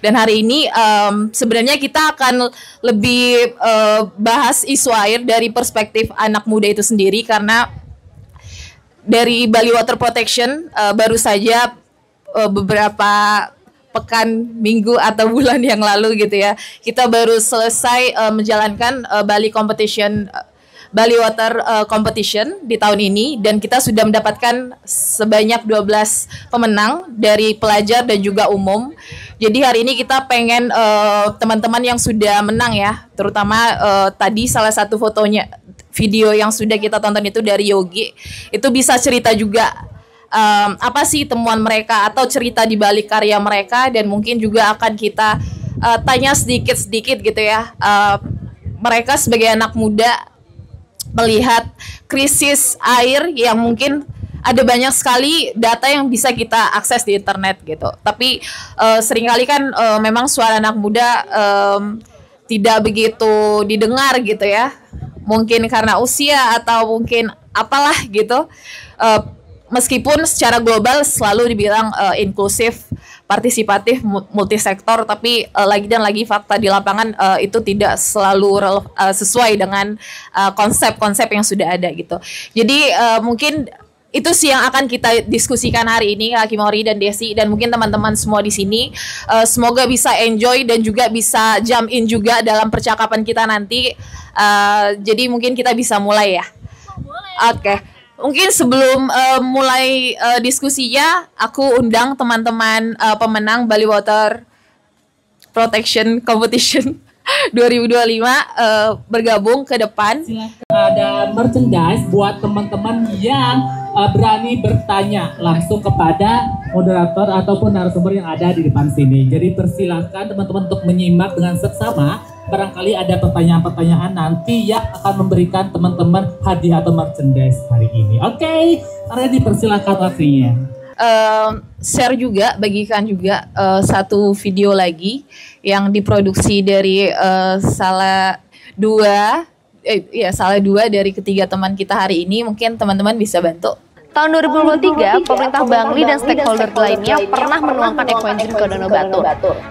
Dan hari ini sebenarnya kita akan lebih bahas isu air dari perspektif anak muda itu sendiri, karena dari Bali Water Protection baru saja beberapa pekan, minggu atau bulan yang lalu gitu ya, kita baru selesai menjalankan Bali Water Competition di tahun ini, dan kita sudah mendapatkan sebanyak 12 pemenang dari pelajar dan juga umum. Jadi hari ini kita pengen teman-teman yang sudah menang ya, terutama tadi salah satu video yang sudah kita tonton itu dari Yogi, itu bisa cerita juga apa sih temuan mereka atau cerita di balik karya mereka, dan mungkin juga akan kita tanya sedikit-sedikit gitu ya, mereka sebagai anak muda melihat krisis air yang mungkin ada banyak sekali data yang bisa kita akses di internet gitu, tapi seringkali kan memang suara anak muda tidak begitu didengar gitu ya, mungkin karena usia atau mungkin apalah gitu. Meskipun secara global selalu dibilang inklusif, partisipatif, multisektor, tapi lagi fakta di lapangan itu tidak selalu sesuai dengan konsep-konsep yang sudah ada gitu. Jadi mungkin itu sih yang akan kita diskusikan hari ini, Kak Kimori dan Desi, dan mungkin teman-teman semua di sini. Semoga bisa enjoy dan juga bisa jump in juga dalam percakapan kita nanti. Jadi mungkin kita bisa mulai ya. Oke. Mungkin sebelum mulai diskusinya, aku undang teman-teman pemenang Bali Water Protection Competition 2025 bergabung ke depan. Silakan, ada merchandise buat teman-teman yang berani bertanya langsung kepada moderator ataupun narasumber yang ada di depan sini. Jadi persilahkan teman-teman untuk menyimak dengan seksama. Barangkali ada pertanyaan-pertanyaan nanti yang akan memberikan teman-teman hadiah atau merchandise hari ini. Oke, karena dipersilakan waktunya. Share juga, bagikan juga satu video lagi yang diproduksi dari salah dua dari ketiga teman kita hari ini. Mungkin teman-teman bisa bantu. Tahun 2023, pemerintah Bangli dan stakeholder lainnya pernah menuangkan ekoenzim ke Danau Batur.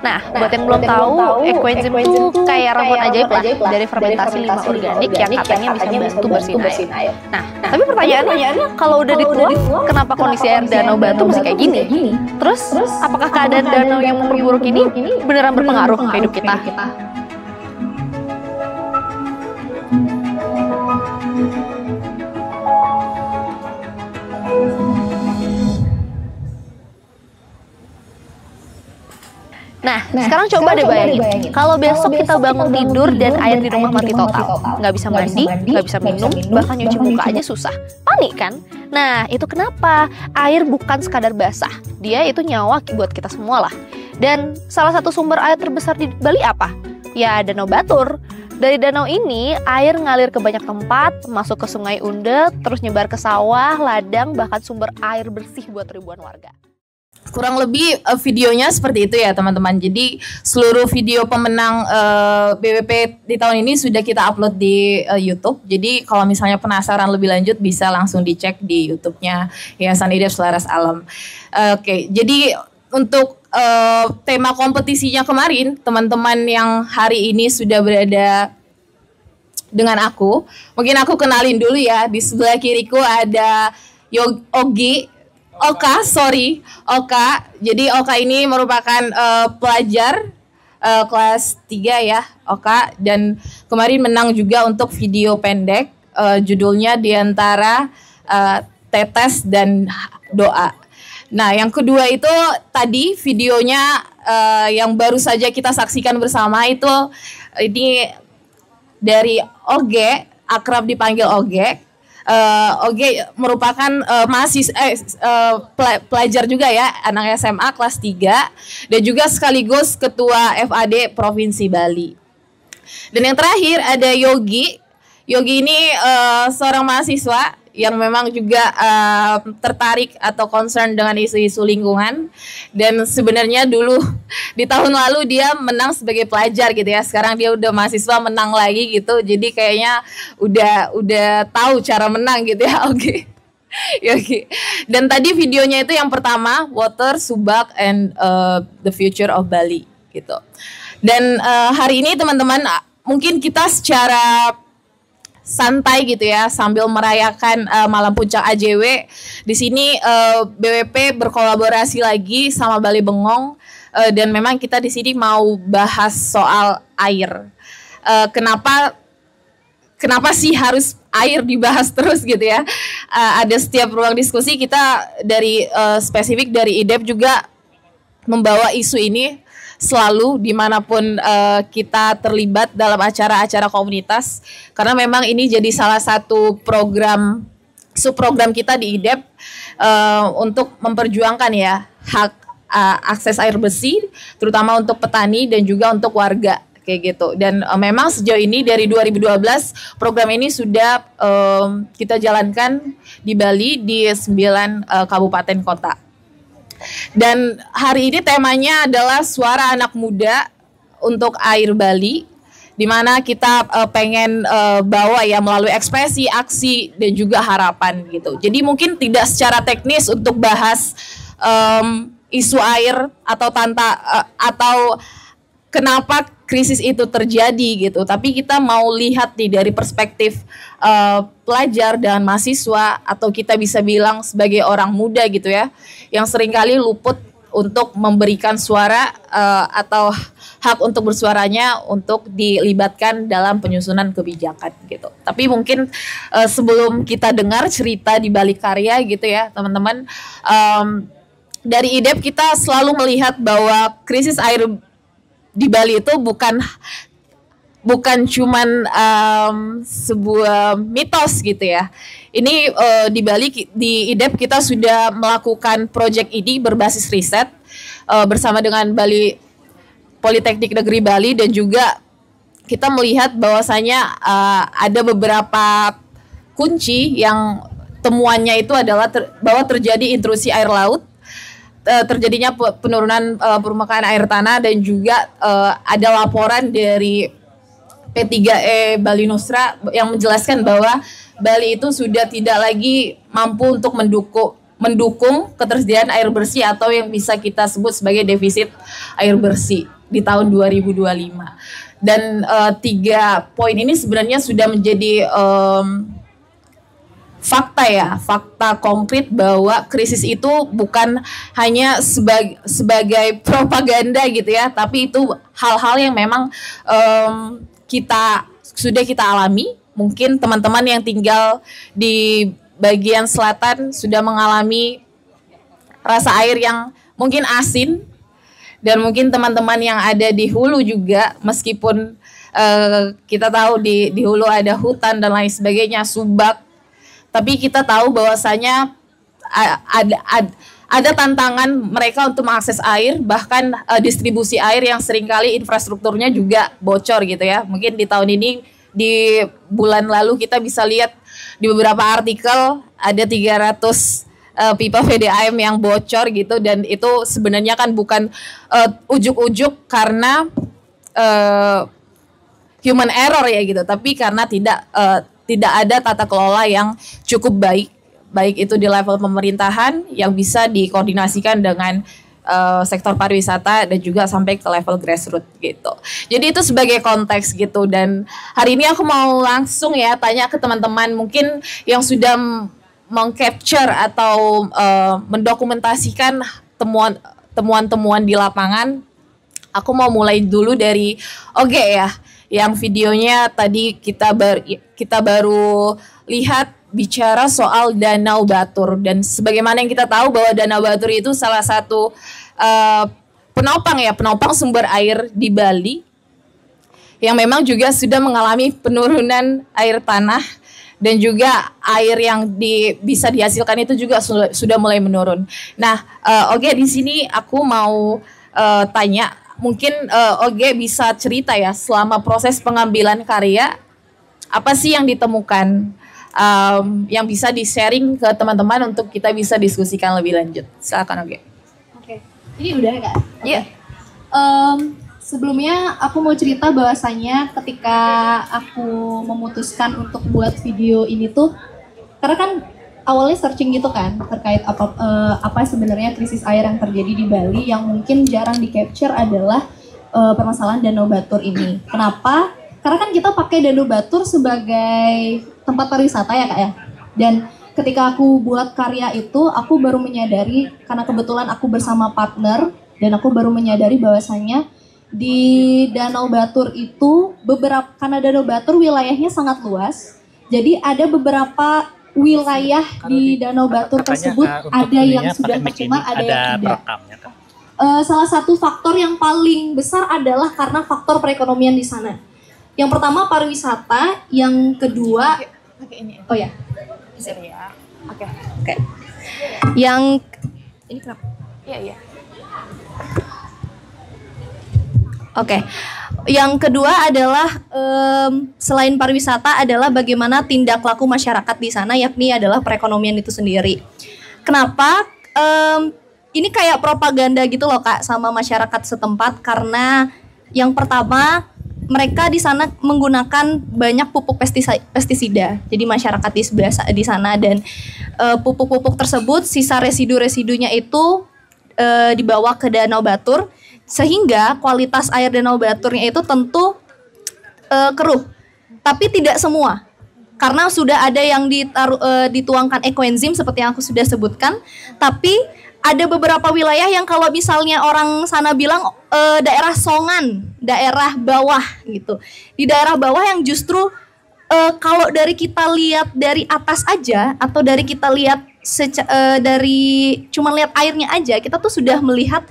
Nah, buat yang belum tahu, ekoenzim itu kayak ramuan ajaib lah dari fermentasi limbah organik yang katanya bisa membantu bersihin air. Nah, tapi pertanyaannya, kalau udah dituang, kenapa kondisi air Danau Batur masih kayak gini? Terus, apakah keadaan danau yang memperburuk ini beneran berpengaruh ke hidup kita? Nah, sekarang coba deh bayangin, kalau besok kita bangun tidur dan air di rumah mati total, nggak bisa mandi, nggak bisa minum, bahkan nyuci muka aja susah. Panik kan? Nah, itu kenapa? Air bukan sekadar basah, dia itu nyawa buat kita semua lah. Dan salah satu sumber air terbesar di Bali apa? Ya, Danau Batur. Dari danau ini, air ngalir ke banyak tempat, masuk ke Sungai Unde, terus nyebar ke sawah, ladang, bahkan sumber air bersih buat ribuan warga. Kurang lebih videonya seperti itu ya teman-teman. Jadi seluruh video pemenang BWP di tahun ini sudah kita upload di YouTube. Jadi kalau misalnya penasaran lebih lanjut bisa langsung dicek di YouTube-nya Yayasan IDEF Selaras Alam. Oke, jadi untuk tema kompetisinya kemarin, teman-teman yang hari ini sudah berada dengan aku, mungkin aku kenalin dulu ya. Di sebelah kiriku ada Oka. Jadi Oka ini merupakan pelajar kelas 3 ya, Oka, dan kemarin menang juga untuk video pendek, judulnya Diantara Tetes dan Doa. Nah, yang kedua itu tadi videonya yang baru saja kita saksikan bersama itu, ini dari Oge, akrab dipanggil Oge. Oge merupakan pelajar juga ya, anak SMA kelas 3 dan juga sekaligus ketua FAD Provinsi Bali. Dan yang terakhir ada Yogi. Yogi ini seorang mahasiswa yang memang juga tertarik atau concern dengan isu-isu lingkungan, dan sebenarnya dulu di tahun lalu dia menang sebagai pelajar gitu ya, sekarang dia udah mahasiswa menang lagi gitu, jadi kayaknya udah tahu cara menang gitu ya. Oke. Yogi. Dan tadi videonya itu yang pertama, Water, Subak, and the Future of Bali gitu. Dan hari ini teman-teman mungkin kita secara santai gitu ya sambil merayakan Malam Puncak AJW. Di sini BWP berkolaborasi lagi sama Bali Bengong dan memang kita di sini mau bahas soal air. Kenapa sih harus air dibahas terus gitu ya? Ada setiap ruang diskusi kita dari spesifik dari IDEP juga membawa isu ini selalu dimanapun kita terlibat dalam acara-acara komunitas, karena memang ini jadi salah satu subprogram kita di IDEP untuk memperjuangkan ya hak akses air bersih terutama untuk petani dan juga untuk warga kayak gitu. Dan memang sejauh ini dari 2012 program ini sudah kita jalankan di Bali di 9 kabupaten kota. Dan hari ini temanya adalah suara anak muda untuk air Bali, di mana kita pengen bawa ya melalui ekspresi, aksi dan juga harapan gitu. Jadi mungkin tidak secara teknis untuk bahas isu air atau atau kenapa krisis itu terjadi gitu, tapi kita mau lihat nih dari perspektif pelajar dan mahasiswa, atau kita bisa bilang sebagai orang muda gitu ya, yang seringkali luput untuk memberikan suara atau hak untuk bersuaranya untuk dilibatkan dalam penyusunan kebijakan gitu. Tapi mungkin sebelum kita dengar cerita di balik karya gitu ya teman-teman, dari IDEP kita selalu melihat bahwa krisis air di Bali itu bukan cuman sebuah mitos gitu ya. Ini di Bali di IDEP kita sudah melakukan proyek ini berbasis riset bersama dengan Bali Politeknik Negeri Bali, dan juga kita melihat bahwasanya ada beberapa kunci yang temuannya itu adalah bahwa terjadi intrusi air laut, terjadinya penurunan permukaan air tanah, dan juga ada laporan dari P3E Bali Nusra yang menjelaskan bahwa Bali itu sudah tidak lagi mampu untuk mendukung ketersediaan air bersih atau yang bisa kita sebut sebagai defisit air bersih di tahun 2025. Dan 3 poin ini sebenarnya sudah menjadi fakta konkret bahwa krisis itu bukan hanya sebagai propaganda gitu ya, tapi itu hal-hal yang memang kita alami. Mungkin teman-teman yang tinggal di bagian selatan sudah mengalami rasa air yang mungkin asin, dan mungkin teman-teman yang ada di hulu juga, meskipun kita tahu di hulu ada hutan dan lain sebagainya, subak, tapi kita tahu bahwasanya ada tantangan mereka untuk mengakses air, bahkan distribusi air yang seringkali infrastrukturnya juga bocor gitu ya. Mungkin di tahun ini, di bulan lalu kita bisa lihat di beberapa artikel ada 300 pipa PDAM yang bocor gitu, dan itu sebenarnya kan bukan ujuk-ujuk karena human error ya gitu, tapi karena tidak ada tata kelola yang cukup baik itu di level pemerintahan yang bisa dikoordinasikan dengan sektor pariwisata dan juga sampai ke level grassroots gitu. Jadi itu sebagai konteks gitu. Dan hari ini aku mau langsung ya tanya ke teman-teman mungkin yang sudah mengcapture atau mendokumentasikan temuan-temuan di lapangan. Aku mau mulai dulu dari Oge ya, yang videonya tadi kita baru lihat bicara soal Danau Batur, dan sebagaimana yang kita tahu bahwa Danau Batur itu salah satu penopang sumber air di Bali yang memang juga sudah mengalami penurunan air tanah, dan juga air yang bisa dihasilkan itu juga sudah mulai menurun. Nah, Oge di sini aku mau tanya, mungkin Oge bisa cerita ya selama proses pengambilan karya apa sih yang ditemukan yang bisa di-sharing ke teman-teman untuk kita bisa diskusikan lebih lanjut. Silakan Oge. Oke, ini udah Kak? Iya. Sebelumnya aku mau cerita bahwasanya ketika aku memutuskan untuk buat video ini tuh, karena kan awalnya searching gitu kan terkait apa sebenarnya krisis air yang terjadi di Bali, yang mungkin jarang di capture adalah permasalahan Danau Batur ini. Kenapa? Karena kan kita pakai Danau Batur sebagai tempat pariwisata ya Kak ya. Dan ketika aku buat karya itu, aku baru menyadari, karena kebetulan aku bersama partner, dan aku baru menyadari bahwasannya di Danau Batur itu karena Danau Batur wilayahnya sangat luas, jadi ada beberapa wilayah di Danau Batur tersebut ada yang sudah tercemar, ada yang tidak. Salah satu faktor yang paling besar adalah karena faktor perekonomian di sana. Yang pertama pariwisata, yang kedua oh ya, oke. Yang ini kenapa? Iya. Oke. Yang kedua adalah selain pariwisata adalah bagaimana tindak laku masyarakat di sana, yakni adalah perekonomian itu sendiri. Kenapa? Ini kayak propaganda gitu loh Kak sama masyarakat setempat, karena yang pertama mereka di sana menggunakan banyak pupuk pestisida. Jadi masyarakat di sana dan pupuk-pupuk tersebut sisa residu-residunya itu dibawa ke Danau Batur, sehingga kualitas air Danau Baturnya itu tentu keruh. Tapi tidak semua. Karena sudah ada yang dituangkan ekoenzim seperti yang aku sudah sebutkan, tapi ada beberapa wilayah yang kalau misalnya orang sana bilang daerah songan, daerah bawah gitu. Di daerah bawah yang justru kalau dari kita lihat dari atas aja, atau dari kita lihat dari cuma lihat airnya aja, kita tuh sudah melihat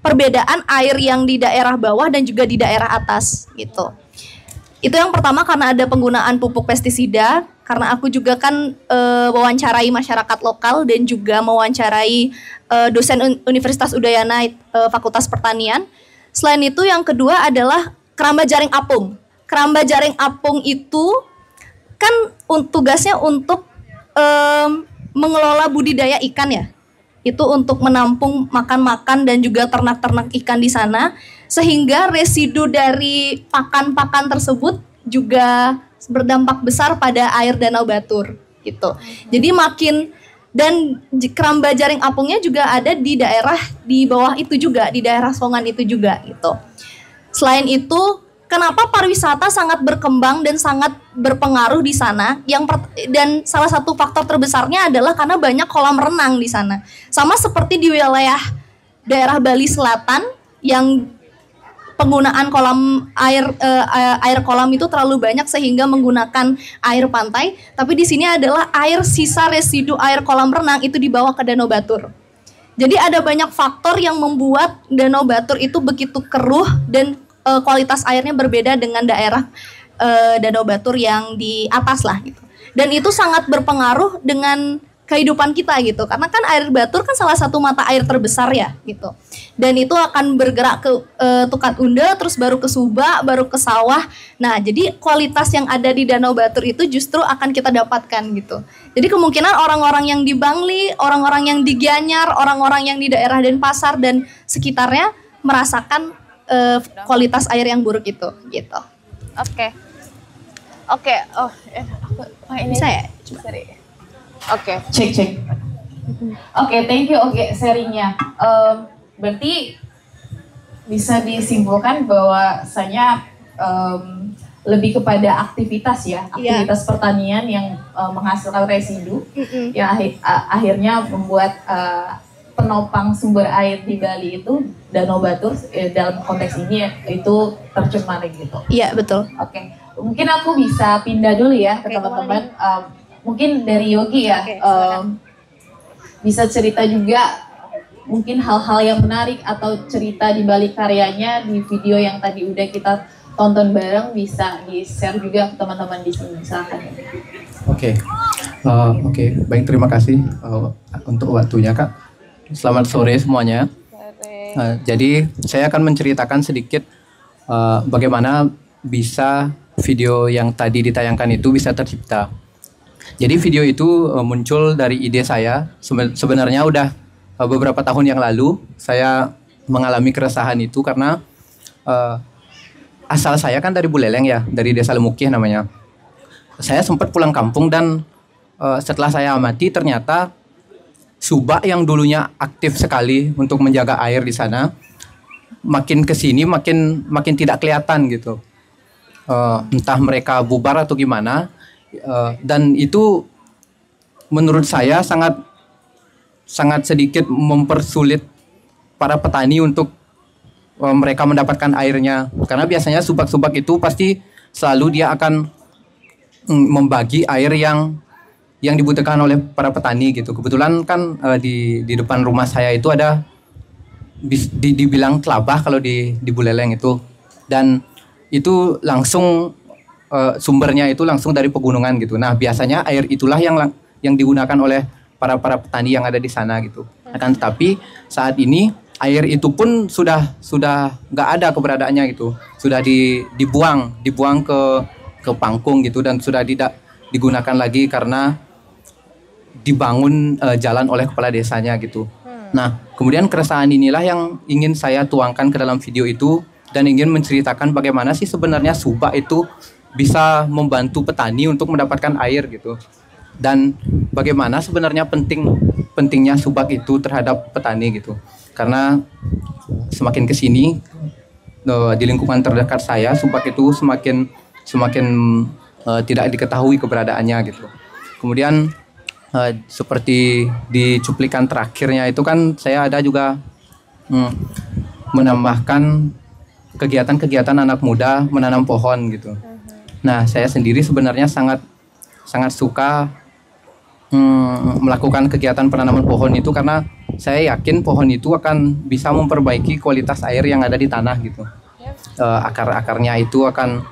perbedaan air yang di daerah bawah dan juga di daerah atas gitu. Itu yang pertama, karena ada penggunaan pupuk pestisida. Karena aku juga kan mewawancarai masyarakat lokal dan juga mewawancarai dosen Universitas Udayana Fakultas Pertanian. Selain itu yang kedua adalah keramba jaring apung. Keramba jaring apung itu kan tugasnya untuk mengelola budidaya ikan ya. Itu untuk menampung makan-makan dan juga ternak-ternak ikan di sana, sehingga residu dari pakan-pakan tersebut juga berdampak besar pada air Danau Batur gitu. Jadi dan keramba jaring apungnya juga ada di daerah di bawah itu juga, di daerah Songan itu juga gitu. Selain itu, kenapa pariwisata sangat berkembang dan sangat berpengaruh di sana? Dan salah satu faktor terbesarnya adalah karena banyak kolam renang di sana. Sama seperti di wilayah daerah Bali Selatan yang penggunaan air kolam itu terlalu banyak sehingga menggunakan air pantai. Tapi di sini adalah sisa residu air kolam renang itu dibawa ke Danau Batur. Jadi ada banyak faktor yang membuat Danau Batur itu begitu keruh dan kualitas airnya berbeda dengan daerah Danau Batur yang di atas lah gitu. Dan itu sangat berpengaruh dengan kehidupan kita gitu, karena kan air Batur kan salah satu mata air terbesar ya gitu. Dan itu akan bergerak ke Tukat Unda, terus baru ke Subak, baru ke sawah. Nah, jadi kualitas yang ada di Danau Batur itu justru akan kita dapatkan gitu. Jadi kemungkinan orang-orang yang di Bangli, orang-orang yang di Gianyar, orang-orang yang di daerah Denpasar dan sekitarnya merasakan kualitas air yang buruk itu gitu. Oke. Oh, ini Bisa ya? Oke. Cek. Oke, thank you. Oke, sharingnya. Berarti bisa disimpulkan bahwasanya lebih kepada aktivitas ya, aktivitas pertanian yang menghasilkan residu, yang akhirnya membuat penopang sumber air di Bali itu Danau Batur dalam konteks ini itu tercemar gitu. Iya, betul. Oke, mungkin aku bisa pindah dulu ya ke teman-teman. Mungkin dari Yogi ya, bisa cerita juga mungkin hal-hal yang menarik atau cerita di balik karyanya di video yang tadi udah kita tonton bareng, bisa di-share juga ke teman-teman di sini, misalkan. Oke, baik, terima kasih untuk waktunya Kak. Selamat sore semuanya. Jadi saya akan menceritakan sedikit bagaimana bisa video yang tadi ditayangkan itu bisa tercipta. Jadi video itu muncul dari ide saya. Sebenarnya udah beberapa tahun yang lalu saya mengalami keresahan itu karena asal saya kan dari Buleleng ya, dari Desa Lemukih namanya. Saya sempat pulang kampung dan setelah saya amati ternyata Subak yang dulunya aktif sekali untuk menjaga air di sana makin kesini makin tidak kelihatan gitu. Entah mereka bubar atau gimana. Dan itu menurut saya sangat sedikit mempersulit para petani untuk mereka mendapatkan airnya, karena biasanya subak-subak itu pasti selalu dia akan membagi air yang dibutuhkan oleh para petani gitu. Kebetulan kan di depan rumah saya itu ada dibilang kelabah kalau di Buleleng itu, dan itu langsung sumbernya itu langsung dari pegunungan gitu. Nah biasanya air itulah yang digunakan oleh para petani yang ada di sana gitu. Akan tetapi saat ini air itu pun sudah nggak ada keberadaannya gitu, sudah dibuang ke Pangkung gitu, dan sudah tidak digunakan lagi karena dibangun jalan oleh kepala desanya gitu. Nah kemudian keresahan inilah yang ingin saya tuangkan ke dalam video itu, dan ingin menceritakan bagaimana sih sebenarnya subak itu bisa membantu petani untuk mendapatkan air gitu, dan bagaimana sebenarnya pentingnya subak itu terhadap petani gitu. Karena semakin kesini di lingkungan terdekat saya, subak itu semakin tidak diketahui keberadaannya gitu. Kemudian seperti di cuplikan terakhirnya itu kan saya ada juga menambahkan kegiatan-kegiatan anak muda menanam pohon gitu. Nah saya sendiri sebenarnya sangat suka melakukan kegiatan penanaman pohon itu, karena saya yakin pohon itu akan bisa memperbaiki kualitas air yang ada di tanah gitu. Akar-akarnya itu akan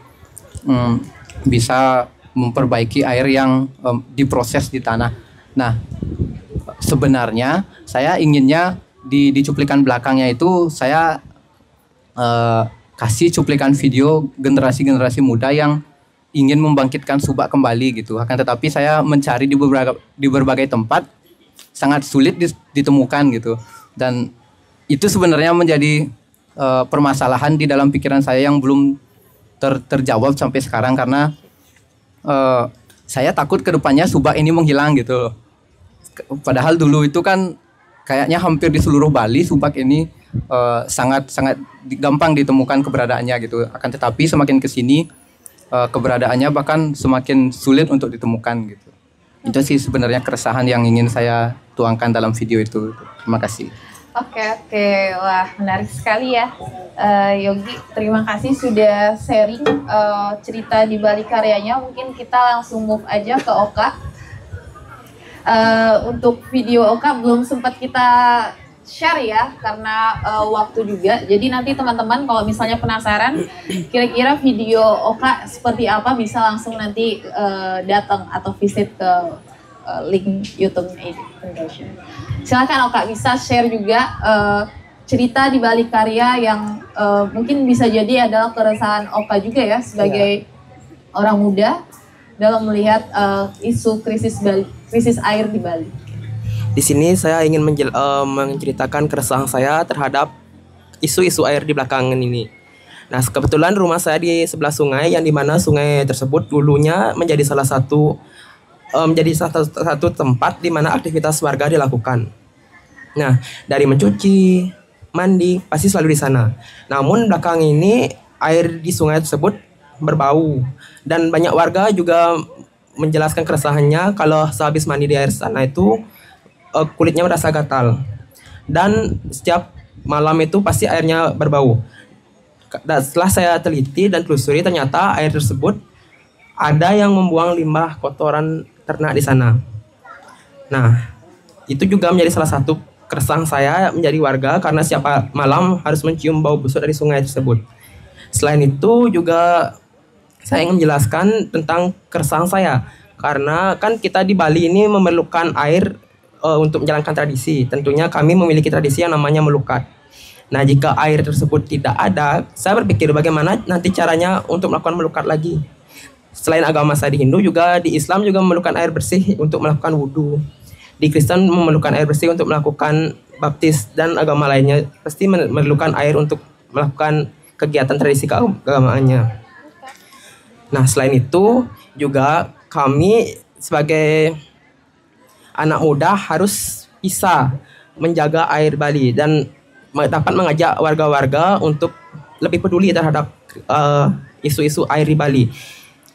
bisa memperbaiki air yang diproses di tanah. Nah sebenarnya saya inginnya di cuplikan belakangnya itu saya kasih cuplikan video generasi muda yang ingin membangkitkan subak kembali gitu. Akan tetapi saya mencari di berbagai tempat, sangat sulit ditemukan gitu. Dan itu sebenarnya menjadi permasalahan di dalam pikiran saya yang belum terjawab sampai sekarang, karena saya takut kedepannya subak ini menghilang gitu. Padahal dulu itu kan kayaknya hampir di seluruh Bali subak ini sangat gampang ditemukan keberadaannya gitu. Akan tetapi semakin kesini keberadaannya bahkan semakin sulit untuk ditemukan gitu. Itu sih sebenarnya keresahan yang ingin saya tuangkan dalam video itu. Terima kasih. Oke, wah menarik sekali ya, Yogi. Terima kasih sudah sharing cerita di balik karyanya. Mungkin kita langsung move aja ke Oka. Untuk video Oka belum sempat kita share ya, karena waktu juga. Jadi nanti teman-teman kalau misalnya penasaran kira-kira video Oka seperti apa, bisa langsung nanti datang atau visit ke link YouTube Aid Foundation. Silakan Oka, bisa share juga cerita di balik karya yang mungkin bisa jadi adalah keresahan Oka juga ya sebagai orang muda dalam melihat isu krisis air di Bali. Di sini saya ingin menceritakan keresahan saya terhadap isu-isu air di belakangan ini. Nah, kebetulan rumah saya di sebelah sungai, yang dimana sungai tersebut dulunya menjadi salah satu tempat di mana aktivitas warga dilakukan. Nah, dari mencuci, mandi, pasti selalu di sana. Namun belakang ini air di sungai tersebut berbau, dan banyak warga juga menjelaskan keresahannya kalau sehabis mandi di air sana itu kulitnya merasa gatal, dan setiap malam itu pasti airnya berbau. Dan setelah saya teliti dan telusuri, ternyata air tersebut ada yang membuang limbah kotoran ternak di sana. Nah, itu juga menjadi salah satu keresahan saya menjadi warga, karena setiap malam harus mencium bau busuk dari sungai tersebut. Selain itu juga saya ingin menjelaskan tentang keresahan saya, karena kan kita di Bali ini memerlukan air untuk menjalankan tradisi. Tentunya kami memiliki tradisi yang namanya melukat. Nah, jika air tersebut tidak ada, saya berpikir bagaimana nanti caranya untuk melakukan melukat lagi. Selain agama saya di Hindu, juga di Islam juga memerlukan air bersih untuk melakukan wudhu. Di Kristen memerlukan air bersih untuk melakukan baptis, dan agama lainnya pasti memerlukan air untuk melakukan kegiatan tradisi keagamaannya. Nah, selain itu juga kami sebagai anak muda harus bisa menjaga air Bali, dan dapat mengajak warga-warga untuk lebih peduli terhadap isu-isu air di Bali.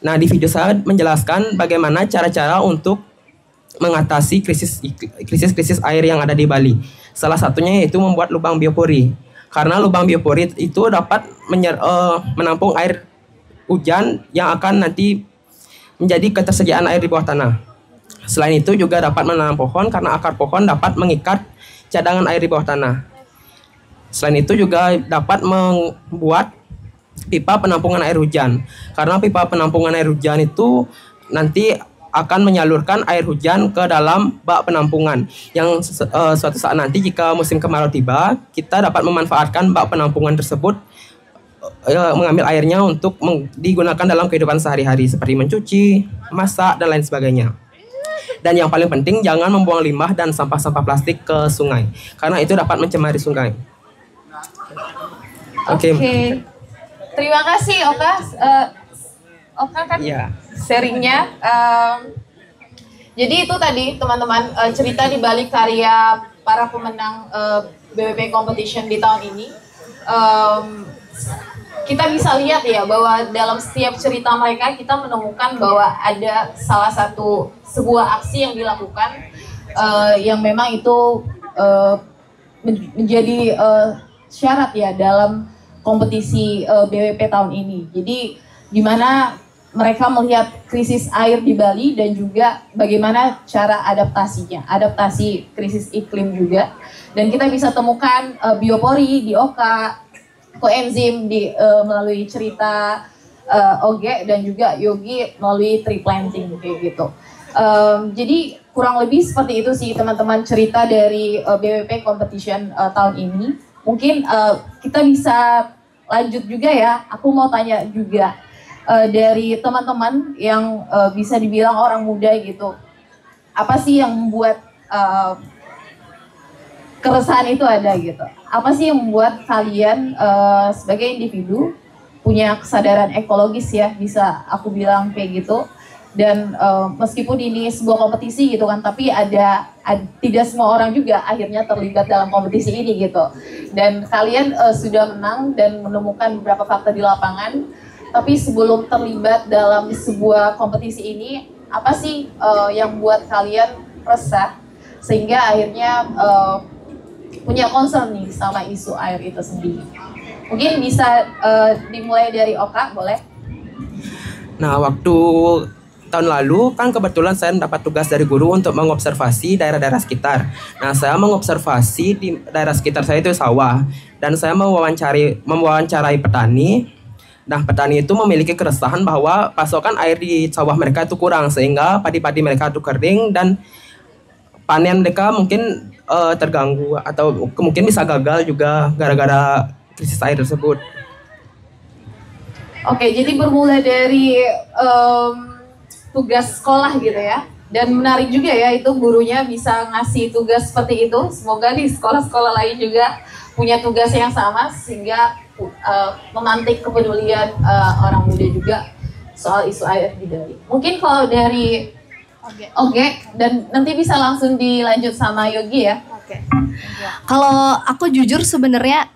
Nah, di video saya menjelaskan bagaimana cara-cara untuk mengatasi krisis air yang ada di Bali. Salah satunya yaitu membuat lubang biopori. Karena lubang biopori itu dapat menampung air hujan yang akan nanti menjadi ketersediaan air di bawah tanah. Selain itu juga dapat menanam pohon karena akar pohon dapat mengikat cadangan air di bawah tanah. Selain itu juga dapat membuat pipa penampungan air hujan. Karena pipa penampungan air hujan itu nanti akan menyalurkan air hujan ke dalam bak penampungan yang suatu saat nanti jika musim kemarau tiba, kita dapat memanfaatkan bak penampungan tersebut, mengambil airnya untuk digunakan dalam kehidupan sehari-hari seperti mencuci, masak, dan lain sebagainya. Dan yang paling penting, jangan membuang limbah dan sampah-sampah plastik ke sungai karena itu dapat mencemari sungai. Oke. Terima kasih Oka. Oka kan sharingnya. Jadi itu tadi teman-teman cerita di balik karya para pemenang BWP Competition di tahun ini. Kita bisa lihat ya bahwa dalam setiap cerita mereka kita menemukan bahwa ada salah satu sebuah aksi yang dilakukan yang memang itu menjadi syarat ya dalam kompetisi BWP tahun ini. Jadi di mana mereka melihat krisis air di Bali dan juga bagaimana cara adaptasinya, adaptasi krisis iklim juga. Dan kita bisa temukan biopori di Oka, koenzim melalui cerita Oge dan juga Yogi melalui tree planting kayak gitu. Jadi kurang lebih seperti itu sih teman-teman cerita dari BWP Competition tahun ini. Mungkin kita bisa lanjut juga ya. Aku mau tanya juga dari teman-teman yang bisa dibilang orang muda gitu. Apa sih yang membuat keresahan itu ada gitu? Apa sih yang membuat kalian sebagai individu punya kesadaran ekologis ya, bisa aku bilang kayak gitu. Dan meskipun ini sebuah kompetisi gitu kan, tapi tidak semua orang juga akhirnya terlibat dalam kompetisi ini gitu. Dan kalian sudah menang dan menemukan beberapa fakta di lapangan. Tapi sebelum terlibat dalam sebuah kompetisi ini, apa sih yang buat kalian resah sehingga akhirnya punya concern nih sama isu air itu sendiri? Mungkin bisa dimulai dari Oka, boleh? Nah, waktu tahun lalu kan kebetulan saya mendapat tugas dari guru untuk mengobservasi daerah-daerah sekitar. Nah, saya mengobservasi di daerah sekitar saya itu sawah dan saya mewawancarai petani. Nah, petani itu memiliki keresahan bahwa pasokan air di sawah mereka itu kurang sehingga padi-padi mereka itu kering dan panen mereka mungkin terganggu atau mungkin bisa gagal juga gara-gara krisis air tersebut. Oke, jadi bermula dari tugas sekolah gitu ya. Dan menarik juga ya itu gurunya bisa ngasih tugas seperti itu. Semoga di sekolah-sekolah lain juga punya tugas yang sama sehingga memantik kepedulian orang muda juga soal isu air di Bali. Mungkin kalau dari Oke, dan nanti bisa langsung dilanjut sama Yogi ya. Oke. Kalau aku jujur sebenarnya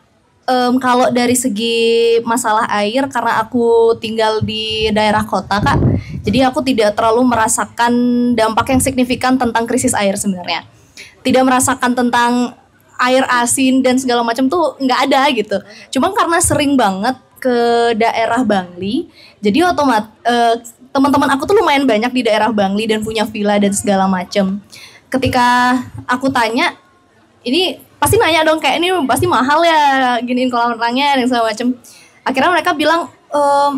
kalau dari segi masalah air, karena aku tinggal di daerah kota Kak, jadi aku tidak terlalu merasakan dampak yang signifikan tentang krisis air sebenarnya. Tidak merasakan tentang air asin dan segala macam tuh nggak ada gitu. Cuma karena sering banget ke daerah Bangli, jadi teman-teman aku tuh lumayan banyak di daerah Bangli dan punya villa dan segala macam. Ketika aku tanya, ini pasti nanya dong kayak ini pasti mahal ya giniin kolam renangnya dan segala macam. Akhirnya mereka bilang,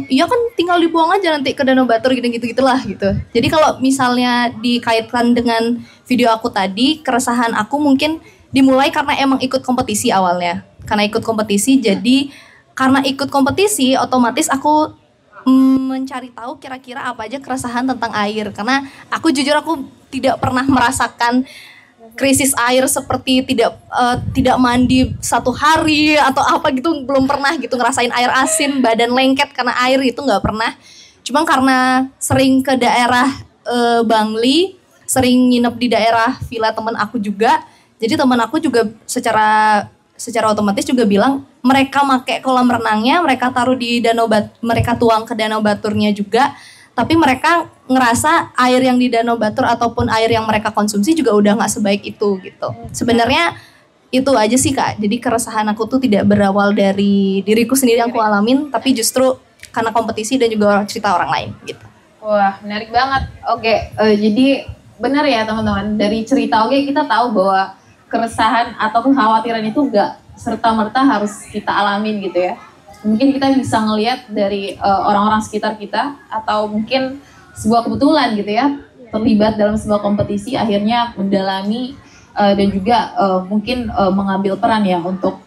iya kan tinggal dibuang aja nanti ke Danau Batur gitu-gitulah gitu. Jadi kalau misalnya dikaitkan dengan video aku tadi, keresahan aku mungkin dimulai karena emang ikut kompetisi awalnya. Karena ikut kompetisi, jadi karena ikut kompetisi otomatis aku mencari tahu kira-kira apa aja keresahan tentang air. Karena aku jujur aku tidak pernah merasakan krisis air seperti tidak mandi satu hari atau apa gitu, belum pernah gitu ngerasain air asin, badan lengket karena air itu nggak pernah. Cuma karena sering ke daerah Bangli, sering nginep di daerah villa teman aku juga, jadi teman aku juga secara secara otomatis juga bilang mereka make kolam renangnya, mereka taruh di mereka tuang ke danau baturnya juga, tapi mereka ngerasa air yang di danau batur ataupun air yang mereka konsumsi juga udah nggak sebaik itu gitu. Sebenarnya itu aja sih Kak. Jadi keresahan aku tuh tidak berawal dari diriku sendiri yang aku alamin, tapi justru karena kompetisi dan juga cerita orang lain gitu. Wah, menarik banget. Oke, jadi benar ya teman-teman, dari cerita kita tahu bahwa keresahan atau kekhawatiran itu enggak serta-merta harus kita alamin gitu ya. Mungkin kita bisa ngelihat dari orang-orang sekitar kita, atau mungkin sebuah kebetulan gitu ya, terlibat dalam sebuah kompetisi, akhirnya mendalami dan juga mungkin mengambil peran ya untuk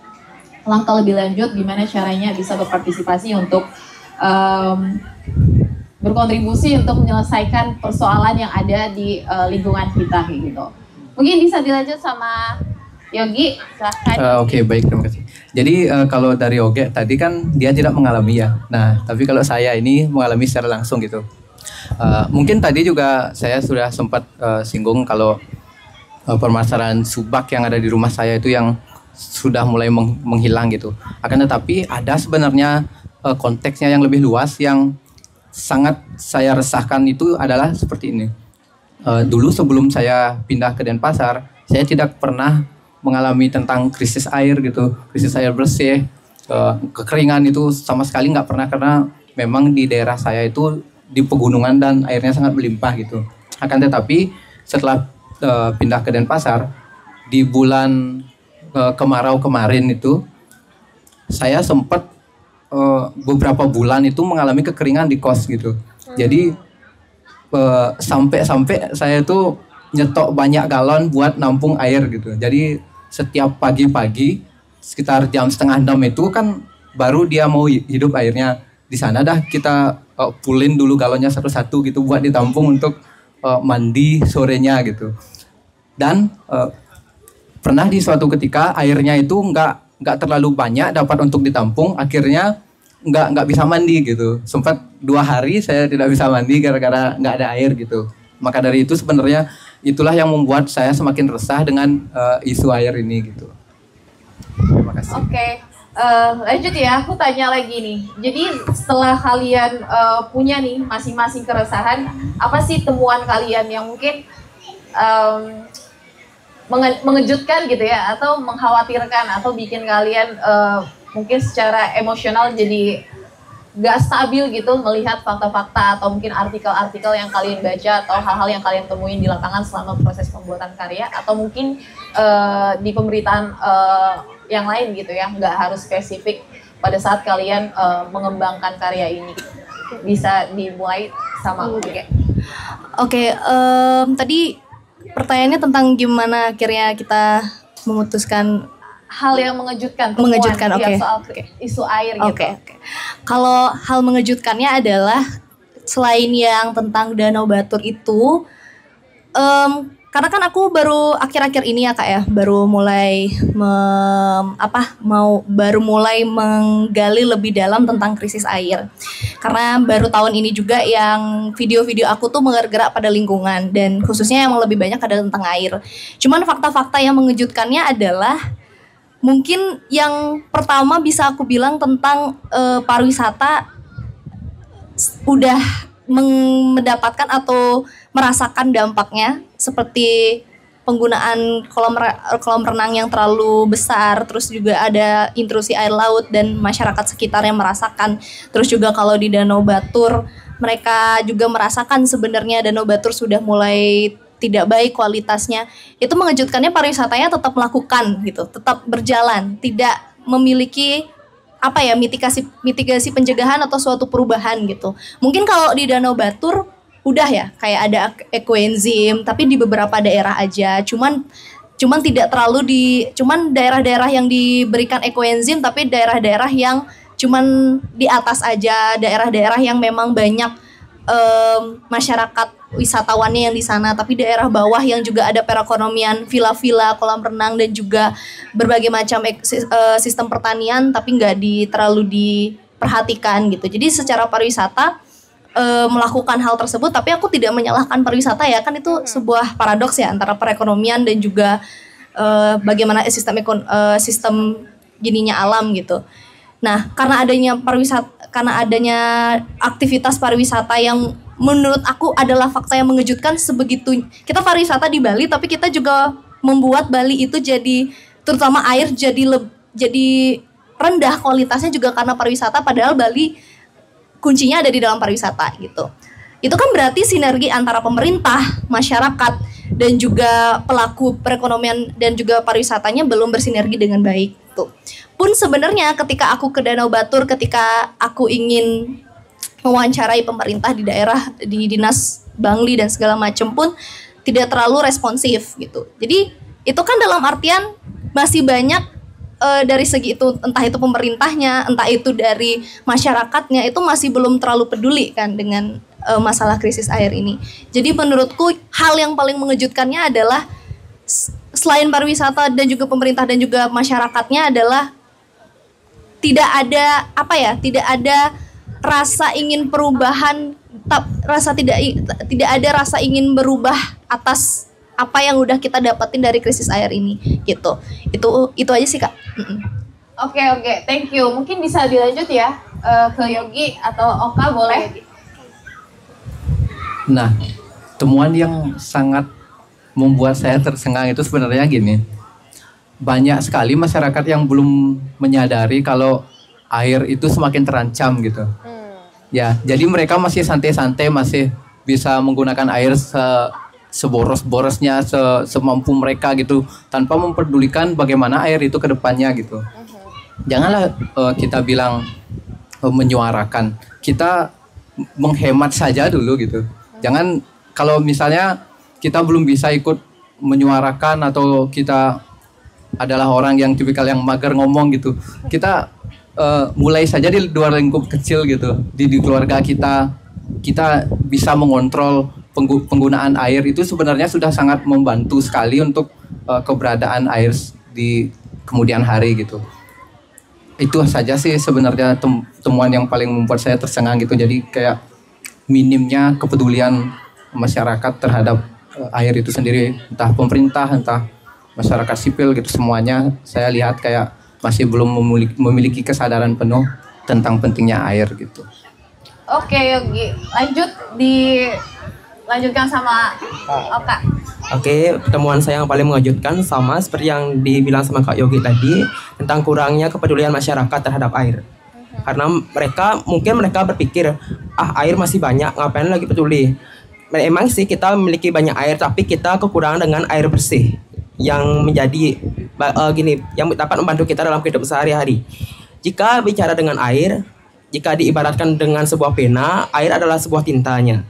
langkah lebih lanjut gimana caranya bisa berpartisipasi untuk berkontribusi untuk menyelesaikan persoalan yang ada di lingkungan kita gitu. Mungkin bisa dilanjut sama Yogi, silahkan. Oke, baik, terima kasih. Jadi kalau dari Oge tadi kan dia tidak mengalami ya. Nah, tapi kalau saya ini mengalami secara langsung gitu. Mungkin tadi juga saya sudah sempat singgung kalau permasalahan subak yang ada di rumah saya itu yang sudah mulai menghilang gitu. Akan tetapi ada sebenarnya konteksnya yang lebih luas yang sangat saya resahkan itu adalah seperti ini. Dulu sebelum saya pindah ke Denpasar, saya tidak pernah mengalami tentang krisis air gitu, krisis air bersih, kekeringan itu sama sekali nggak pernah, karena memang di daerah saya itu di pegunungan dan airnya sangat melimpah gitu. Akan tetapi setelah pindah ke Denpasar di bulan kemarau kemarin itu, saya sempat beberapa bulan itu mengalami kekeringan di kos gitu. Jadi sampai saya itu nyetok banyak galon buat nampung air gitu. Jadi setiap pagi-pagi sekitar jam 5:30 itu kan baru dia mau hidup airnya. Di sana dah kita pulin dulu galonnya satu-satu gitu buat ditampung untuk mandi sorenya gitu. Dan pernah di suatu ketika airnya itu nggak terlalu banyak dapat untuk ditampung, akhirnya nggak bisa mandi gitu. Sempat 2 hari saya tidak bisa mandi gara-gara nggak ada air gitu. Maka dari itu sebenarnya itulah yang membuat saya semakin resah dengan isu air ini gitu. Terima kasih. Oke, lanjut ya. Aku tanya lagi nih. Jadi setelah kalian punya nih masing-masing keresahan, apa sih temuan kalian yang mungkin mengejutkan gitu ya, atau mengkhawatirkan, atau bikin kalian mungkin secara emosional jadi gak stabil gitu melihat fakta-fakta atau mungkin artikel-artikel yang kalian baca atau hal-hal yang kalian temuin di lapangan selama proses pembuatan karya, atau mungkin di pemberitaan yang lain gitu ya, nggak harus spesifik pada saat kalian mengembangkan karya ini. Bisa dimulai sama Oke. Oke, tadi pertanyaannya tentang gimana akhirnya kita memutuskan hal yang mengejutkan, oke. soal isu air gitu. Oke. Kalau hal mengejutkannya adalah selain yang tentang Danau Batur itu, karena kan aku baru akhir-akhir ini ya Kak ya, baru mulai menggali lebih dalam tentang krisis air. Karena baru tahun ini juga yang video-video aku tuh menggerak pada lingkungan, dan khususnya yang lebih banyak adalah tentang air. Cuman fakta-fakta yang mengejutkannya adalah mungkin yang pertama bisa aku bilang tentang pariwisata udah mendapatkan atau merasakan dampaknya, seperti penggunaan kolam renang yang terlalu besar, terus juga ada intrusi air laut dan masyarakat sekitar yang merasakan. Terus juga kalau di Danau Batur, mereka juga merasakan sebenarnya Danau Batur sudah mulai tidak baik kualitasnya. Itu mengejutkannya pariwisatanya tetap melakukan gitu, tetap berjalan, tidak memiliki mitigasi pencegahan atau suatu perubahan gitu. Mungkin kalau di Danau Batur udah ya kayak ada ekoenzim, tapi di beberapa daerah aja. Cuman tidak terlalu cuman daerah-daerah yang diberikan ekoenzim, tapi daerah-daerah yang cuman di atas aja, daerah-daerah yang memang banyak masyarakat wisatawannya yang di sana, tapi daerah bawah yang juga ada perekonomian, villa-villa, kolam renang, dan juga berbagai macam sistem pertanian, tapi nggak terlalu diperhatikan gitu. Jadi secara pariwisata melakukan hal tersebut, tapi aku tidak menyalahkan pariwisata ya, kan itu sebuah paradoks ya antara perekonomian dan juga bagaimana sistem gininya alam gitu. Nah, karena adanya aktivitas pariwisata yang menurut aku adalah fakta yang mengejutkan sebegitu. Kita pariwisata di Bali, tapi kita juga membuat Bali itu jadi, terutama air jadi rendah kualitasnya juga karena pariwisata, padahal Bali kuncinya ada di dalam pariwisata gitu. Itu kan berarti sinergi antara pemerintah, masyarakat, dan juga pelaku perekonomian dan juga pariwisatanya belum bersinergi dengan baik tuh. Pun sebenarnya ketika aku ke Danau Batur, ketika aku ingin mewawancarai pemerintah di daerah, di dinas Bangli dan segala macam pun tidak terlalu responsif gitu. Jadi itu kan dalam artian masih banyak dari segi itu, entah itu pemerintahnya, entah itu dari masyarakatnya, itu masih belum terlalu peduli kan dengan masalah krisis air ini. Jadi menurutku hal yang paling mengejutkannya adalah selain pariwisata dan juga pemerintah dan juga masyarakatnya adalah tidak ada rasa ingin perubahan, tidak ada rasa ingin berubah atas apa yang udah kita dapetin dari krisis air ini gitu. Itu aja sih Kak. Oke, thank you. Mungkin bisa dilanjut ya ke Yogi atau Oka, boleh? Nah, temuan yang sangat membuat saya tersengang itu sebenarnya gini. Banyak sekali masyarakat yang belum menyadari kalau air itu semakin terancam gitu. Ya, jadi mereka masih santai-santai, masih bisa menggunakan air seboros-borosnya, semampu mereka gitu, tanpa memperdulikan bagaimana air itu ke depannya gitu. Janganlah kita bilang menyuarakan, kita menghemat saja dulu gitu. Jangan, kalau misalnya kita belum bisa ikut menyuarakan atau kita adalah orang yang tipikal yang mager ngomong gitu, kita mulai saja di luar lingkup kecil gitu, di keluarga kita bisa mengontrol penggunaan air. Itu sebenarnya sudah sangat membantu sekali untuk keberadaan air di kemudian hari gitu. Itu saja sih sebenarnya temuan yang paling membuat saya tersengang gitu. Jadi kayak minimnya kepedulian masyarakat terhadap air itu sendiri, entah pemerintah, entah masyarakat sipil gitu, semuanya saya lihat kayak masih belum memiliki kesadaran penuh tentang pentingnya air gitu. Oke Yogi, lanjutkan sama Oka. Oke, pertemuan saya yang paling mengejutkan sama seperti yang dibilang sama Kak Yogi tadi, tentang kurangnya kepedulian masyarakat terhadap air. Karena mereka berpikir, air masih banyak, ngapain lagi peduli. Memang sih kita memiliki banyak air, tapi kita kekurangan dengan air bersih yang menjadi yang dapat membantu kita dalam kehidupan sehari-hari. Jika bicara dengan air, jika diibaratkan dengan sebuah pena, air adalah sebuah tintanya.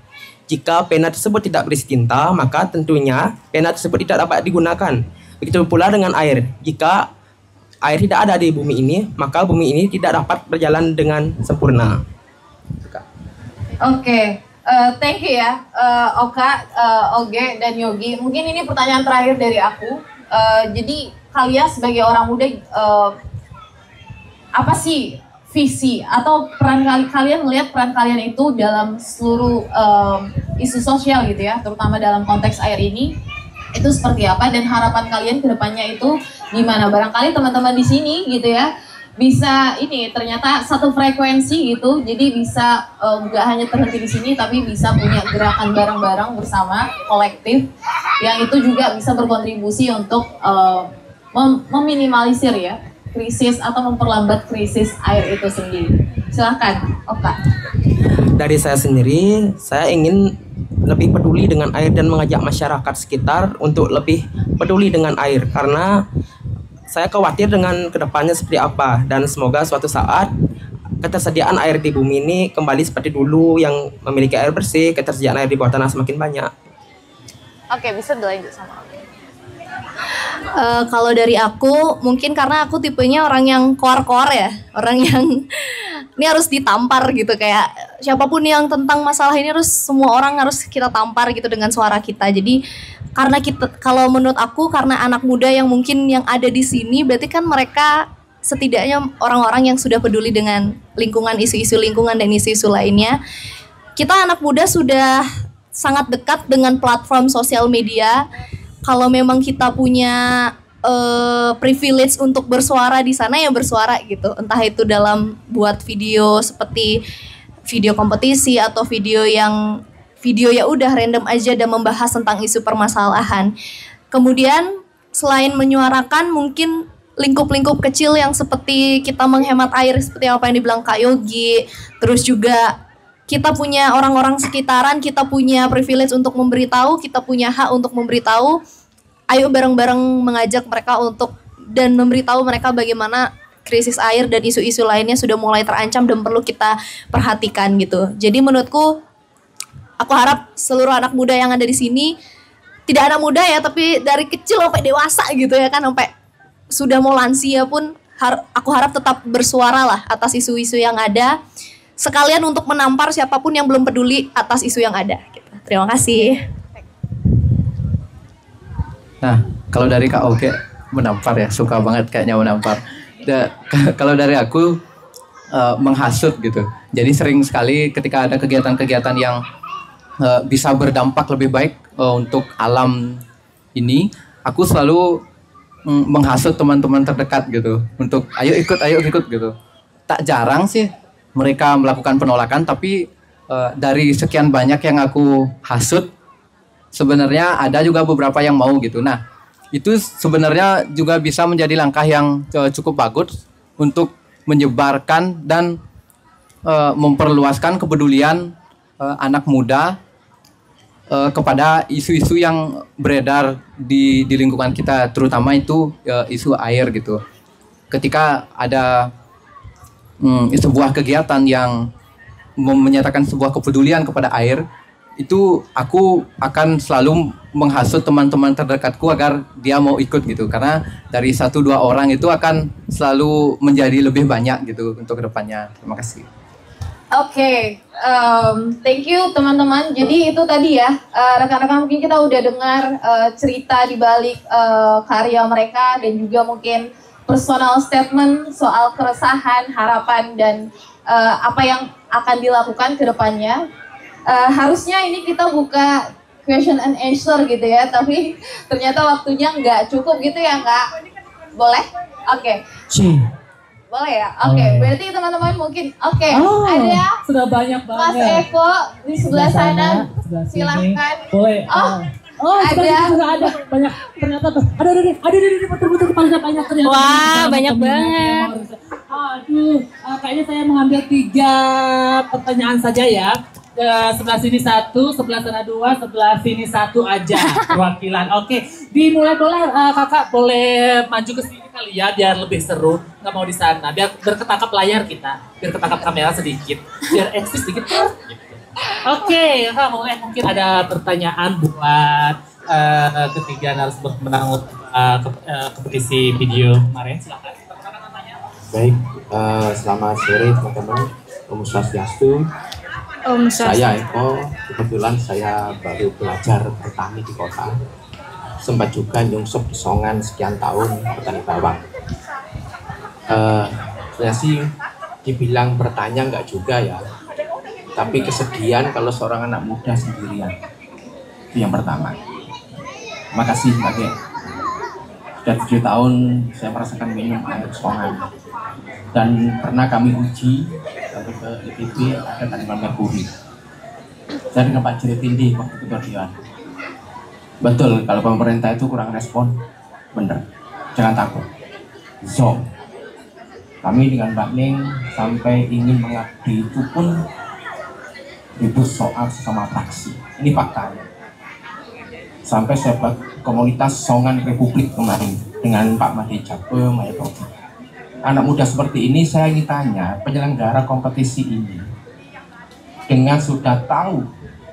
Jika pena tersebut tidak berisi tinta, maka tentunya pena tersebut tidak dapat digunakan. Begitu pula dengan air. Jika air tidak ada di bumi ini, maka bumi ini tidak dapat berjalan dengan sempurna. Oke, thank you ya Oka, Oge, dan Yogi. Mungkin ini pertanyaan terakhir dari aku. Jadi kalian sebagai orang muda, apa sih visi atau peran kalian melihat peran kalian itu dalam seluruh isu sosial gitu ya, terutama dalam konteks air ini, itu seperti apa, dan harapan kalian ke depannya itu gimana? Barangkali teman-teman di sini gitu ya bisa ternyata satu frekuensi gitu, jadi bisa nggak hanya terhenti di sini tapi bisa punya gerakan bareng-bareng bersama kolektif yang itu juga bisa berkontribusi untuk meminimalisir ya krisis atau memperlambat krisis air itu sendiri. Silakan Oka. Dari saya sendiri, saya ingin lebih peduli dengan air dan mengajak masyarakat sekitar untuk lebih peduli dengan air, karena saya khawatir dengan kedepannya seperti apa, dan semoga suatu saat ketersediaan air di bumi ini kembali seperti dulu, yang memiliki air bersih, ketersediaan air di bawah tanah semakin banyak. Oke, bisa dilanjut sama aku. Kalau dari aku, mungkin karena aku tipenya orang yang koar-koar ya, orang yang ini harus ditampar gitu, kayak siapapun yang tentang masalah ini semua orang harus kita tampar gitu dengan suara kita. Jadi karena kalau menurut aku, karena anak muda yang mungkin yang ada di sini, berarti kan mereka setidaknya orang-orang yang sudah peduli dengan lingkungan, isu-isu lingkungan dan isu-isu lainnya. Kita anak muda sudah sangat dekat dengan platform sosial media. Kalau memang kita punya privilege untuk bersuara di sana ya bersuara gitu. Entah itu dalam buat video seperti video kompetisi atau video ya udah random aja dan membahas tentang isu permasalahan. Kemudian selain menyuarakan mungkin lingkup-lingkup kecil yang seperti kita menghemat air seperti apa yang dibilang Kak Yogi, terus juga kita punya orang-orang sekitaran, kita punya privilege untuk memberitahu, kita punya hak untuk memberitahu. Ayo bareng-bareng mengajak mereka untuk dan memberitahu mereka bagaimana krisis air dan isu-isu lainnya sudah mulai terancam dan perlu kita perhatikan gitu. Jadi menurutku, aku harap seluruh anak muda yang ada di sini, tidak anak muda ya, tapi dari kecil sampai dewasa gitu ya kan, sampai sudah mau lansia pun, aku harap tetap bersuara lah atas isu-isu yang ada. Sekalian untuk menampar siapapun yang belum peduli atas isu yang ada. Gitu. Terima kasih. Nah, kalau dari Kak Oke menampar ya, suka banget kayaknya menampar. Kalau dari aku menghasut gitu. Jadi sering sekali ketika ada kegiatan-kegiatan yang bisa berdampak lebih baik untuk alam ini, aku selalu menghasut teman-teman terdekat gitu untuk ayo ikut gitu. Tak jarang sih mereka melakukan penolakan, tapi dari sekian banyak yang aku hasut, sebenarnya ada juga beberapa yang mau gitu. Nah, itu sebenarnya juga bisa menjadi langkah yang cukup bagus untuk menyebarkan dan memperluaskan kepedulian anak muda kepada isu-isu yang beredar di lingkungan kita, terutama itu isu air gitu. Ketika ada sebuah kegiatan yang menyatakan sebuah kepedulian kepada air, itu aku akan selalu menghasut teman-teman terdekatku agar dia mau ikut gitu, karena dari 1-2 orang itu akan selalu menjadi lebih banyak gitu untuk kedepannya. Terima kasih. Oke, thank you teman-teman. Jadi itu tadi ya, rekan-rekan mungkin kita udah dengar cerita di balik karya mereka dan juga mungkin personal statement soal keresahan, harapan dan apa yang akan dilakukan ke depannya. Harusnya ini kita buka question and answer gitu ya, tapi ternyata waktunya nggak cukup gitu ya Kak. Boleh? Oke. Boleh ya? Oke, berarti teman-teman mungkin ada sudah banyak Mas banget. Eko di sebelah sana. Silahkan. Silahkan. Boleh. Ada. Ada banyak ternyata ada betul kepala banyak ternyata. Wah, banyak banget. Aduh, kayaknya saya mengambil 3 pertanyaan saja ya. Sebelah sini 1, sebelah sana 2, sebelah sini 1 aja perwakilan. Oke, dimulai boleh kakak boleh maju ke sini kali ya biar lebih seru. Nggak mau di sana, biar berketangkap layar kita, biar ketangkap kamera sedikit, biar eksis sedikit. Oke, mungkin ada pertanyaan buat ketiga narasumber pemenang kompetisi video kemarin. Silakan. Baik, selamat sore teman-teman. Om Swastiastu. Saya Eko, kebetulan saya baru belajar bertani di kota. Sempat juga nyungsep di Songan sekian tahun petani bawang. Saya sih dibilang bertanya enggak juga ya. Tapi kesedihan kalau seorang anak muda sendirian. Itu yang pertama. Makasih Mbak Ge. Sudah 7 tahun saya merasakan minum air Songan. Dan pernah kami uji ke IPB ada kandungan merkuri. Saya dengan Pak Jiritindi waktu ketua Dewan. Betul, kalau pemerintah itu kurang respon, bener. Jangan takut. So, kami dengan Mbak Ning sampai ingin mengabdi itu pun ribut soal sesama fraksi. Ini faktanya. Sampai saya buat komunitas Songan Republik kemarin dengan Pak Made Jabe, Maya Tobi. Anak muda seperti ini saya ingin tanya, penyelenggara kompetisi ini dengan sudah tahu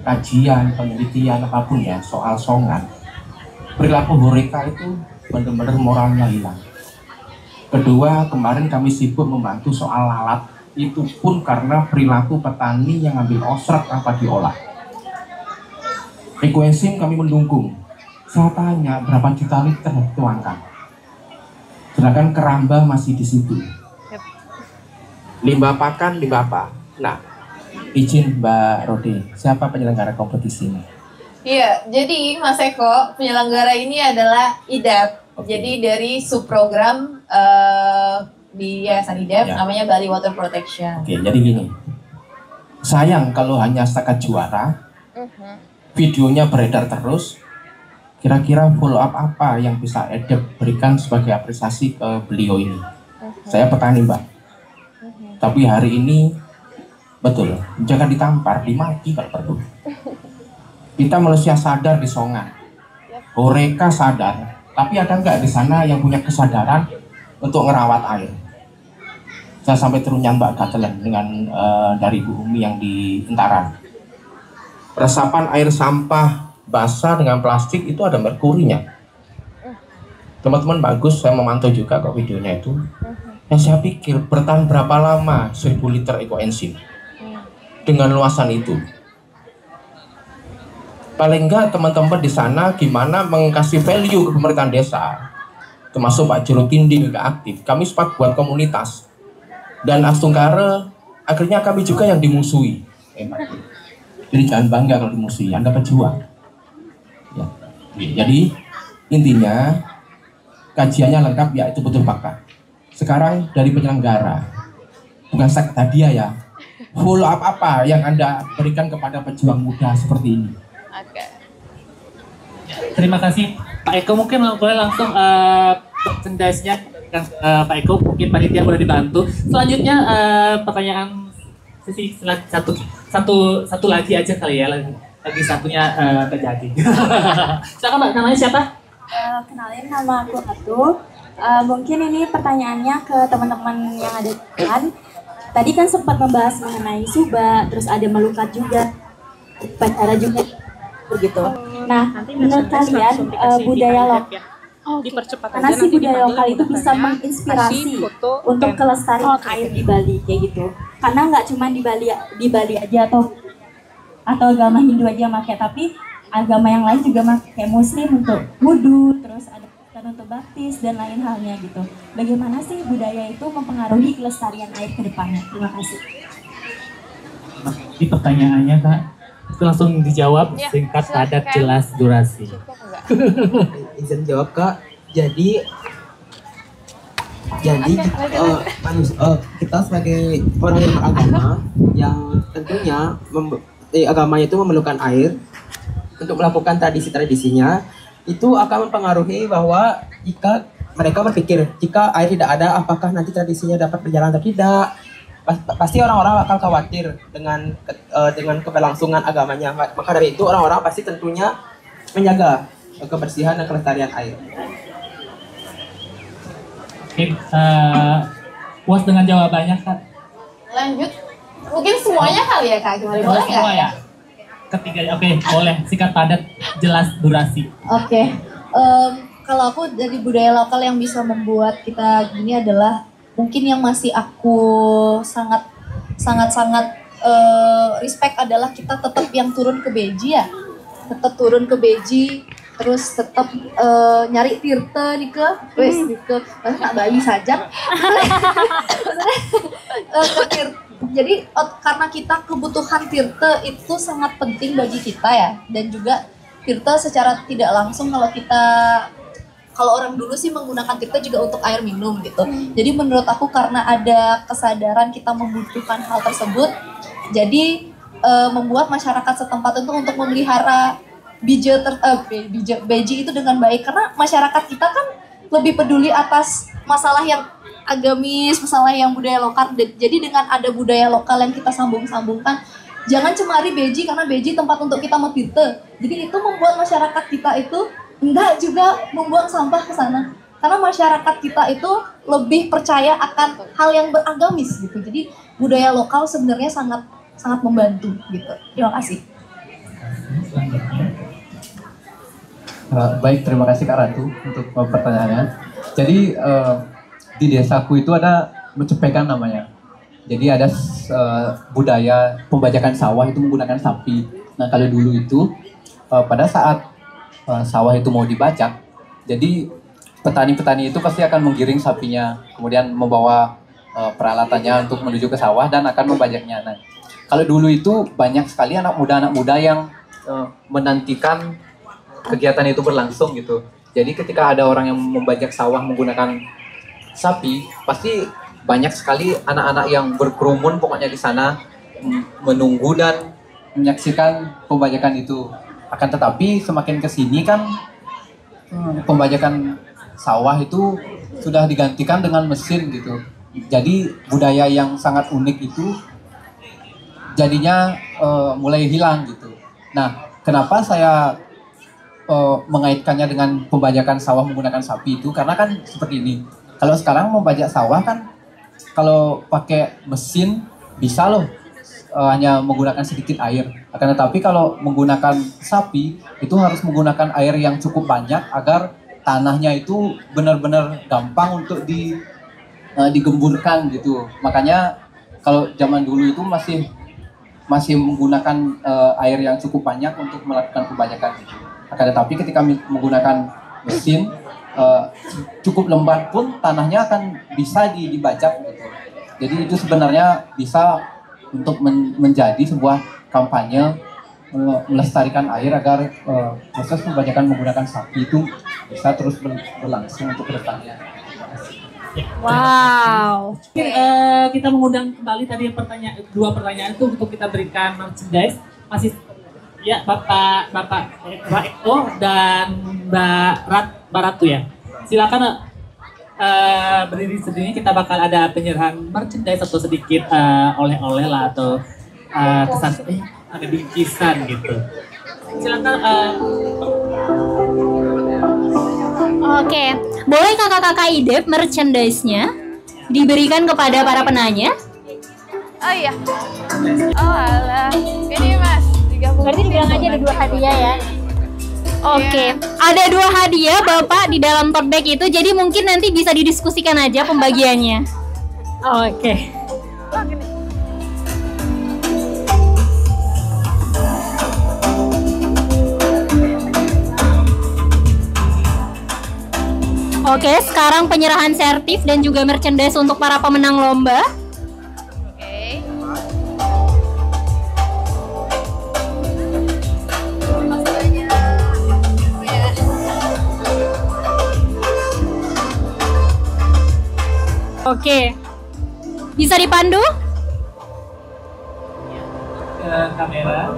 kajian, penelitian apapun ya soal Songan, perilaku mereka itu benar-benar moralnya hilang. Kedua, kemarin kami sibuk membantu soal lalat, itu pun karena perilaku petani yang ambil osrak tanpa diolah. Ekoenzim kami mendukung. Saya tanya berapa juta liter itu angka. Sedangkan keramba masih di situ. Limbah pakan, limbah apa? Nah, izin Mbak Rode, siapa penyelenggara kompetisi ini? Iya, jadi Mas Eko, penyelenggara ini adalah IDAP. Jadi dari subprogram di Yayasan IDEF namanya Bali Water Protection. Oke, jadi gini. Sayang kalau hanya setakat juara, videonya beredar terus. Kira-kira follow up apa yang bisa EDEF berikan sebagai apresiasi ke beliau ini? Saya petani, Mbak. Tapi hari ini betul, jangan ditampar, dimaki kalau perlu. Kita manusia sadar di Songan. Horeca sadar, tapi ada nggak di sana yang punya kesadaran untuk ngerawat air? Saya sampai terunyang Mbak Gatelen dengan dari Bu Umi yang di Entaran. Resapan air sampah basah dengan plastik itu ada merkurinya. Teman-teman bagus, saya memantau juga kok videonya itu. Yang saya pikir bertahan berapa lama 1000 liter ekoenzim dengan luasan itu. Paling enggak teman-teman di sana gimana mengkasih value ke pemerintahan desa, termasuk Pak Jero Tinding juga aktif. Kami sepakat buat komunitas dan Astungkare akhirnya kami juga yang dimusuhi. Jadi jangan bangga kalau dimusuhi, Anda pejuang. Ya. Jadi intinya kajiannya lengkap ya, itu betul fakta. Sekarang dari penyelenggara, bukan sekta hadiah ya, follow up apa yang Anda berikan kepada pejuang muda seperti ini? Terima kasih Pak Eko, mungkin boleh langsung merchandise-nya Pak Eko, mungkin panitia boleh dibantu. Selanjutnya pertanyaan sesi satu lagi aja kali ya, lagi satunya terjadi. Silakan Mbak, namanya siapa? Kenalin, nama aku Atu. Mungkin ini pertanyaannya ke teman-teman yang ada di depan. Tadi kan sempat membahas mengenai suba, terus ada melukat juga, upacara juga begitu. Nah, menurut kalian budaya lokal, karena si budaya lokal itu bisa menginspirasi untuk kelestarian air di Bali kayak gitu. Karena nggak cuma di Bali aja atau agama Hindu aja pakai, tapi agama yang lain juga pakai, Muslim untuk wudhu, terus ada untuk baptis dan lain halnya gitu. Bagaimana sih budaya itu mempengaruhi kelestarian air ke depannya? Terima kasih. Ini pertanyaannya Kak, itu langsung dijawab singkat, padat, jelas, durasi. Izin jawab Kak. Jadi kita sebagai orang yang beragama yang tentunya agamanya itu memerlukan air untuk melakukan tradisi-tradisinya, itu akan mempengaruhi bahwa jika mereka berpikir jika air tidak ada apakah nanti tradisinya dapat berjalan atau tidak. Pasti orang-orang akan khawatir dengan keberlangsungan agamanya. Maka dari itu orang-orang pasti tentunya menjaga kebersihan dan kelestarian air. Oke, puas dengan jawabannya Kak? Lanjut, mungkin semuanya kali ya Kak, gimana boleh nggak? Semua ya? Ketiga, oke, boleh. Singkat, padat, jelas, durasi. Oke. Kalau aku dari budaya lokal yang bisa membuat kita gini adalah mungkin yang masih aku sangat respect adalah kita tetap yang turun ke beji ya. Tetap turun ke beji, terus tetap nyari tirta nih ke tak Bali saja. Ke tirta. Jadi karena kita kebutuhan tirta itu sangat penting bagi kita ya, dan juga tirta secara tidak langsung kalau orang dulu sih menggunakan tirta juga untuk air minum gitu. Jadi menurut aku karena ada kesadaran kita membutuhkan hal tersebut, jadi membuat masyarakat setempat itu untuk memelihara beji itu dengan baik, karena masyarakat kita kan lebih peduli atas masalah yang agamis, masalah yang budaya lokal. Jadi dengan ada budaya lokal yang kita sambung-sambungkan, jangan cemari beji karena beji tempat untuk kita metirte. Jadi itu membuat masyarakat kita itu enggak juga membuang sampah ke sana. Karena masyarakat kita itu lebih percaya akan hal yang beragamis gitu. Jadi budaya lokal sebenarnya sangat membantu gitu. Terima kasih. Baik, terima kasih Kak Ratu untuk pertanyaannya. Jadi di desaku itu ada mencepekan namanya. Jadi ada budaya pembajakan sawah itu menggunakan sapi. Nah kalau dulu itu pada saat sawah itu mau dibajak, jadi petani-petani itu pasti akan menggiring sapinya, kemudian membawa peralatannya untuk menuju ke sawah dan akan membajaknya. Nah kalau dulu itu banyak sekali anak muda yang menantikan kegiatan itu berlangsung gitu. Jadi ketika ada orang yang membajak sawah menggunakan sapi, pasti banyak sekali anak-anak yang berkerumun pokoknya di sana menunggu dan menyaksikan pembajakan itu. Akan tetapi semakin kesini kan pembajakan sawah itu sudah digantikan dengan mesin gitu. Jadi budaya yang sangat unik itu jadinya mulai hilang gitu. Nah, kenapa saya mengaitkannya dengan pembajakan sawah menggunakan sapi itu? Karena kan seperti ini. Kalau sekarang membajak sawah kan kalau pakai mesin bisa loh hanya menggunakan sedikit air. Akan tetapi kalau menggunakan sapi itu harus menggunakan air yang cukup banyak agar tanahnya itu benar-benar gampang untuk digemburkan gitu. Makanya kalau zaman dulu itu masih menggunakan air yang cukup banyak untuk melakukan pembajakan gitu. Akan tetapi ketika menggunakan mesin cukup lembat pun tanahnya akan bisa dibajak gitu. Jadi itu sebenarnya bisa untuk menjadi sebuah kampanye melestarikan air agar proses pembajakan menggunakan sapi itu bisa terus berlangsung untuk kedepannya. Wow. Kita mengundang kembali tadi dua pertanyaan itu untuk kita berikan merchandise. Masih ya Bapak Eko dan Mbak Ratu ya. Silakan berdiri sendiri, kita bakal ada penyerahan merchandise atau sedikit oleh-oleh lah atau kesan ada bingkisan gitu. Silakan. Oke, boleh kakak-kakak IDEP merchandise-nya diberikan kepada para penanya? Oh iya. Oh alah. Ini Mas. Berarti dibilang aja ada 2 hadiah ya. Oke, ada 2 hadiah Bapak di dalam tote bag itu, jadi mungkin nanti bisa didiskusikan aja pembagiannya. Oke. Oke, sekarang penyerahan sertif dan juga merchandise untuk para pemenang lomba. Oke, bisa dipandu? Ke kamera.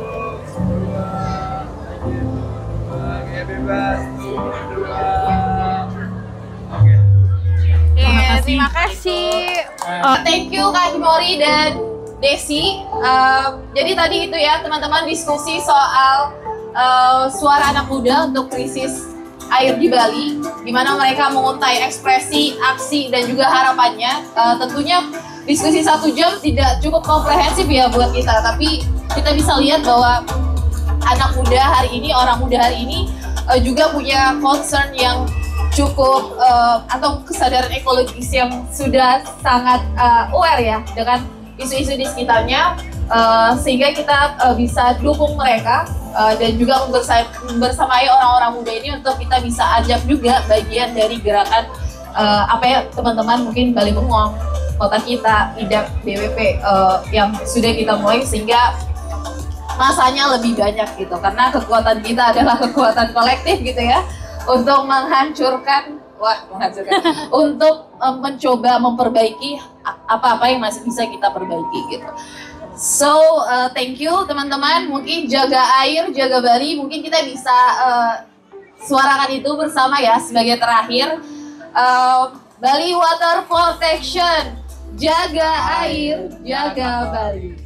Terima kasih. Thank you Kak Himori dan Desi. Jadi tadi itu ya teman-teman diskusi soal suara anak muda untuk krisis air di Bali, di mana mereka menguntai ekspresi, aksi, dan juga harapannya. Tentunya diskusi 1 jam tidak cukup komprehensif ya buat kita, tapi kita bisa lihat bahwa anak muda hari ini, orang muda hari ini juga punya concern yang cukup atau kesadaran ekologis yang sudah sangat aware ya dengan isu-isu di sekitarnya, sehingga kita bisa dukung mereka dan juga bersamai orang-orang muda ini untuk kita bisa ajak juga bagian dari gerakan apa ya teman-teman mungkin Bali Bengong, kota kita, IDEP, BWP yang sudah kita mulai sehingga masanya lebih banyak gitu, karena kekuatan kita adalah kekuatan kolektif gitu ya untuk menghancurkan untuk mencoba memperbaiki apa-apa yang masih bisa kita perbaiki gitu. So, thank you teman-teman. Mungkin jaga air, jaga Bali. Mungkin kita bisa suarakan itu bersama ya sebagai terakhir. Bali Water Protection, jaga air, jaga Bali.